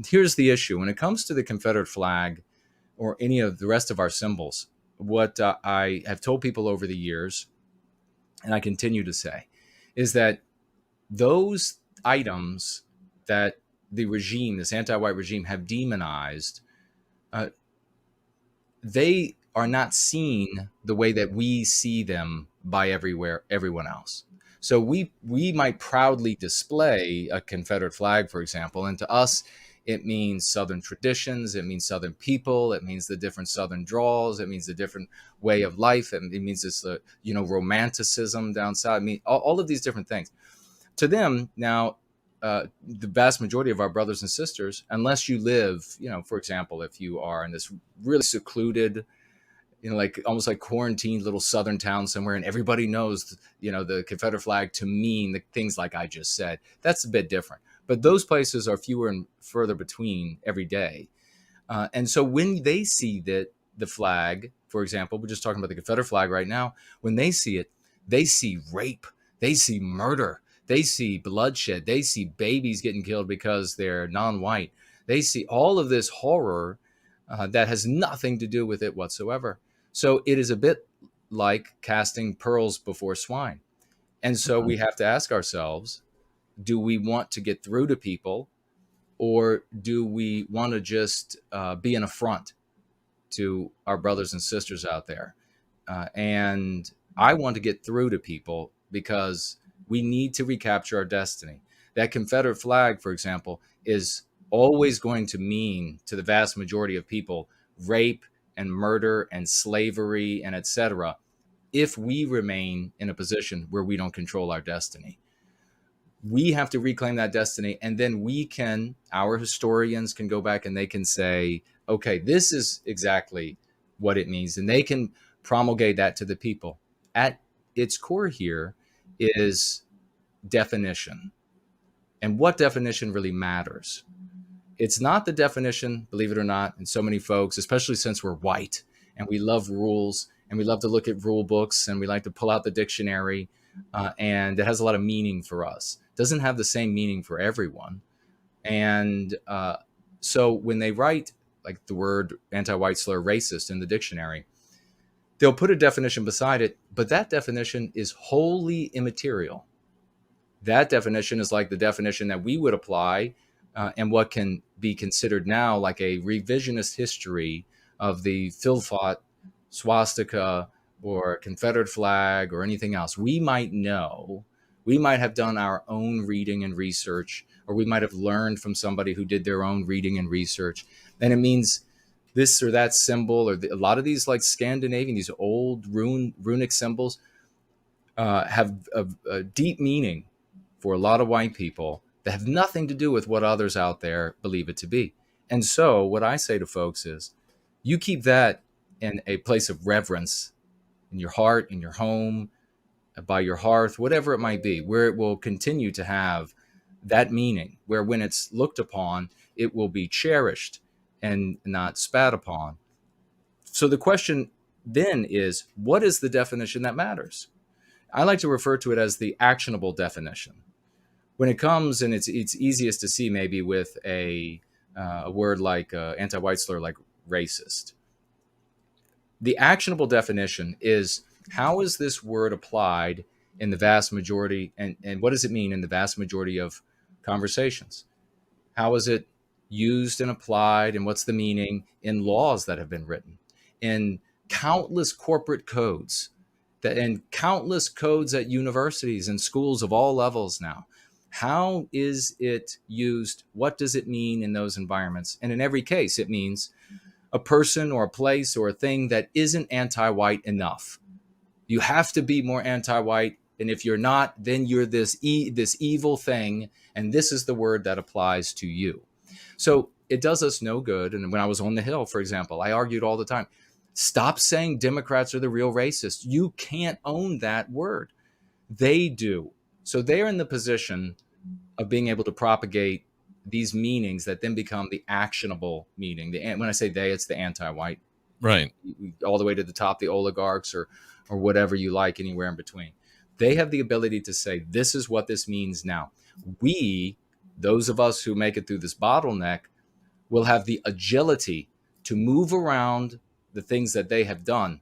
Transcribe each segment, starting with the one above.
here's the issue. When it comes to the Confederate flag or any of the rest of our symbols, what I have told people over the years, and I continue to say, is that those items that the regime, this anti-white regime, have demonized, uh, they are not seen the way that we see them by everyone else. So we might proudly display a Confederate flag, for example, and to us it means Southern traditions, it means Southern people, it means the different Southern draws, it means the different way of life, it means this romanticism down south. I mean all of these different things. To them now, the vast majority of our brothers and sisters, unless you live, for example, if you are in this really secluded, like almost like quarantined little southern town somewhere, and everybody knows, the Confederate flag to mean the things like I just said, that's a bit different. But those places are fewer and further between every day. And so when they see that the flag, for example, we're just talking about the Confederate flag right now, when they see it, they see rape, they see murder, they see bloodshed, they see babies getting killed because they're non-white. They see all of this horror that has nothing to do with it whatsoever. So it is a bit like casting pearls before swine. And so we have to ask ourselves, do we want to get through to people, or do we want to just be an affront to our brothers and sisters out there? And I want to get through to people because we need to recapture our destiny. That Confederate flag, for example, is always going to mean to the vast majority of people rape and murder and slavery and etc. if we remain in a position where we don't control our destiny. We have to reclaim that destiny, and then our historians can go back and they can say, okay, this is exactly what it means, and they can promulgate that to the people. At its core here is definition. And what definition really matters? It's not the definition, believe it or not, and so many folks, especially since we're white and we love rules and we love to look at rule books and we like to pull out the dictionary, and it has a lot of meaning for us. It doesn't have the same meaning for everyone. And so when they write like the word anti-white slur racist in the dictionary, they'll put a definition beside it, but that definition is wholly immaterial. That definition is like the definition that we would apply and what can be considered now like a revisionist history of the Philfot swastika or Confederate flag or anything else. We might know, we might have done our own reading and research, or we might have learned from somebody who did their own reading and research. And it means this or that symbol, or a lot of these like Scandinavian, these old runic symbols have a deep meaning for a lot of white people that have nothing to do with what others out there believe it to be. And so what I say to folks is, you keep that in a place of reverence in your heart, in your home, by your hearth, whatever it might be, where it will continue to have that meaning, where when it's looked upon, it will be cherished and not spat upon. So the question then is, what is the definition that matters? I like to refer to it as the actionable definition. When it comes, and it's easiest to see maybe with a word like anti-white slur, like racist. The actionable definition is, how is this word applied in the vast majority, and what does it mean in the vast majority of conversations? How is it used and applied, and what's the meaning in laws that have been written, in countless corporate codes, and countless codes at universities and schools of all levels now? How is it used? What does it mean in those environments? And in every case, it means a person or a place or a thing that isn't anti-white enough. You have to be more anti-white, and if you're not, then you're this evil thing, and this is the word that applies to you. So it does us no good. And when I was on the Hill, for example, I argued all the time, stop saying Democrats are the real racists. You can't own that word. They do. So they're in the position of being able to propagate these meanings that then become the actionable meaning. When I say they, it's the anti-white, right, all the way to the top, the oligarchs or whatever you like, anywhere in between. They have the ability to say, this is what this means now. We, those of us who make it through this bottleneck, will have the agility to move around the things that they have done.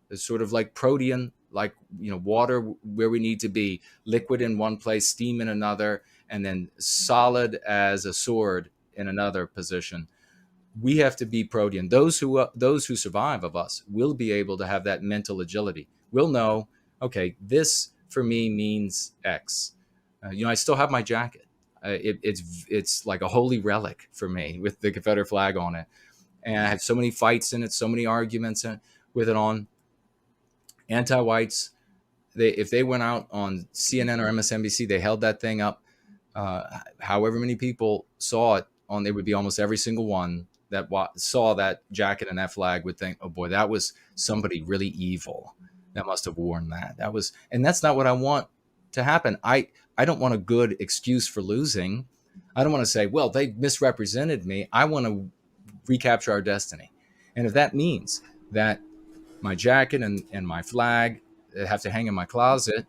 It's sort of like protean, like, water where we need to be, liquid in one place, steam in another, and then solid as a sword in another position. We have to be protean. Those who survive of us will be able to have that mental agility. We'll know, okay, this for me means X. I still have my jacket. It's like a holy relic for me with the Confederate flag on it, and I have so many fights in it, so many arguments with it on. Anti-whites, if they went out on CNN or MSNBC, they held that thing up. However many people saw it on, it would be almost every single one that saw that jacket and that flag would think, oh boy, that was somebody really evil that must have worn that. And that's not what I want to happen. I don't want a good excuse for losing. I don't want to say, well, they misrepresented me. I want to recapture our destiny. And if that means that my jacket and my flag have to hang in my closet,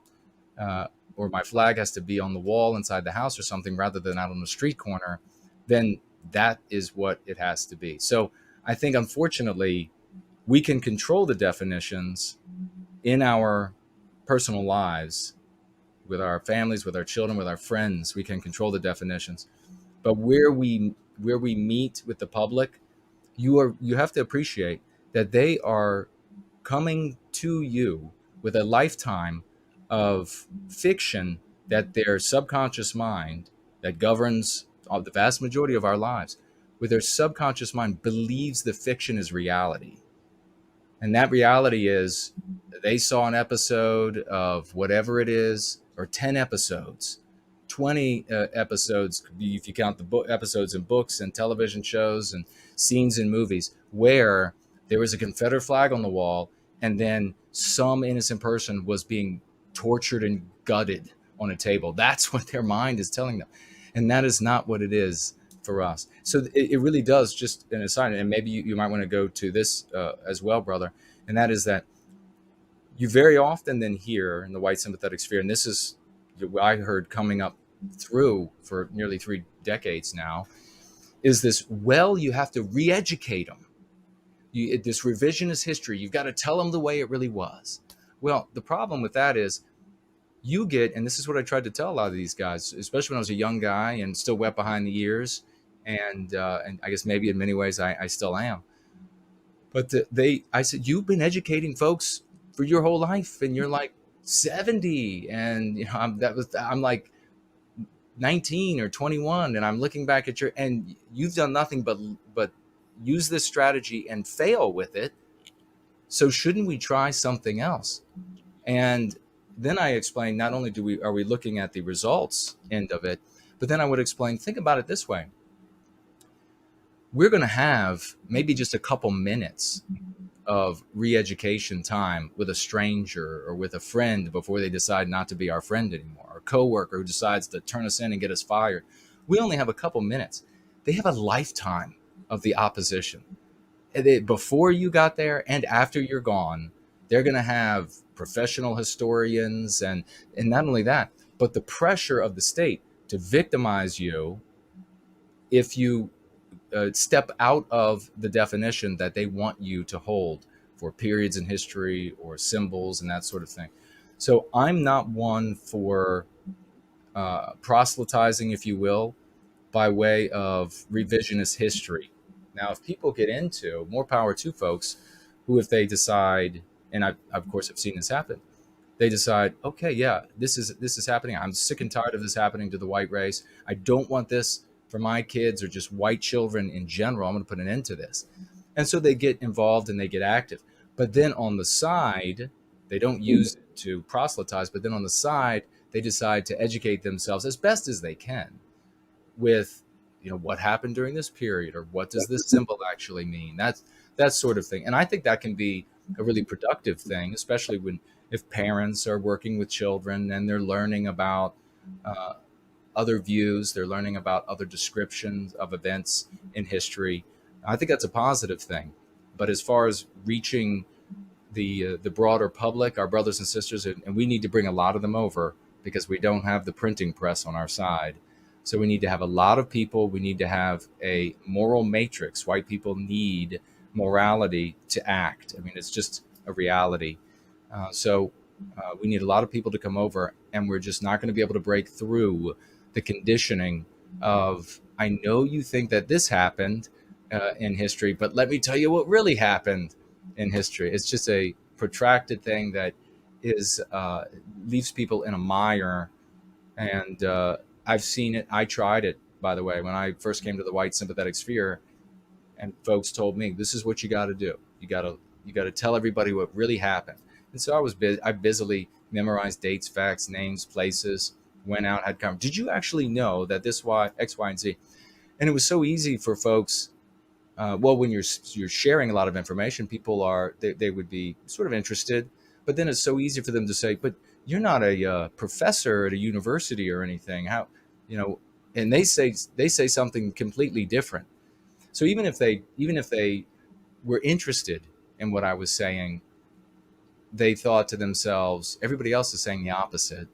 or my flag has to be on the wall inside the house or something rather than out on the street corner, then that is what it has to be. So I think, unfortunately, we can control the definitions in our personal lives, with our families, with our children, with our friends. We can control the definitions. But where we meet with the public, you have to appreciate that they are coming to you with a lifetime of fiction that their subconscious mind, that governs the vast majority of our lives, with their subconscious mind, believes the fiction is reality. And that reality is, they saw an episode of whatever it is, or 10 episodes, 20 episodes, if you count the episodes in books and television shows and scenes in movies, where there was a Confederate flag on the wall, and then some innocent person was being tortured and gutted on a table. That's what their mind is telling them. And that is not what it is for us. So it really does, just an aside, and maybe you might want to go to this as well, brother, and that is that you very often then hear in the white sympathetic sphere, and this is what I heard coming up through for nearly 3 decades now, is this, well, you have to re-educate them. This revisionist history, you've got to tell them the way it really was. Well, the problem with that is, you get, and this is what I tried to tell a lot of these guys, especially when I was a young guy and still wet behind the ears, and I guess maybe in many ways I still am. But I said, you've been educating folks for your whole life, and you're like 70, and I'm like 19 or 21, and I'm looking back at and you've done nothing but use this strategy and fail with it. So shouldn't we try something else? And then I explained, not only are we looking at the results end of it, but then I would explain, think about it this way. We're going to have maybe just a couple minutes of re-education time with a stranger or with a friend before they decide not to be our friend anymore, or a coworker who decides to turn us in and get us fired. We only have a couple minutes. They have a lifetime of the opposition. Before you got there and after you're gone, they're going to have professional historians, and not only that, but the pressure of the state to victimize you if you step out of the definition that they want you to hold for periods in history or symbols and that sort of thing. So I'm not one for proselytizing, if you will, by way of revisionist history. Now, if people get into, more power to folks who, if they decide, and I, of course, have seen this happen, they decide, okay, yeah, this is happening. I'm sick and tired of this happening to the white race. I don't want this for my kids or just white children in general. I'm going to put an end to this. And so they get involved and they get active. But then on the side, they don't use it to proselytize, but then on the side, they decide to educate themselves as best as they can with, what happened during this period, or what does this symbol actually mean? That sort of thing. And I think that can be a really productive thing, especially if parents are working with children and they're learning about other views, they're learning about other descriptions of events in history. I think that's a positive thing. But as far as reaching the broader public, our brothers and sisters, and we need to bring a lot of them over because we don't have the printing press on our side. So we need to have a lot of people. We need to have a moral matrix. White people need morality to act. I mean, it's just a reality. So we need a lot of people to come over, and we're just not going to be able to break through the conditioning of, I know you think that this happened in history, but let me tell you what really happened in history. It's just a protracted thing that is leaves people in a mire. And I've seen it. I tried it, by the way, when I first came to the white sympathetic sphere, and folks told me, this is what you got to do. You got to tell everybody what really happened. And so I busily memorized dates, facts, names, places, went out, had come. Did you actually know that this X, Y, and Z? And it was so easy for folks. Well, when you're sharing a lot of information, people they would be sort of interested, but then it's so easy for them to say, "But you're not a professor at a university or anything. How, you know?" And they say something completely different. So even if they were interested in what I was saying, they thought to themselves, everybody else is saying the opposite.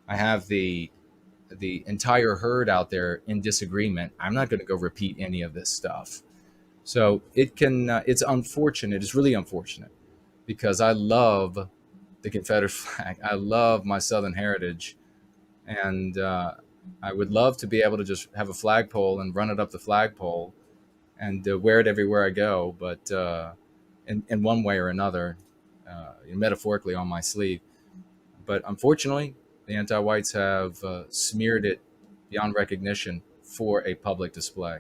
I have the entire herd out there in disagreement. I'm not going to go repeat any of this stuff. So it's unfortunate. It's really unfortunate because I love the Confederate flag. I love my Southern heritage, and I would love to be able to just have a flagpole and run it up the flagpole and wear it everywhere I go. But in one way or another, metaphorically on my sleeve. But unfortunately, the anti-whites have smeared it beyond recognition for a public display.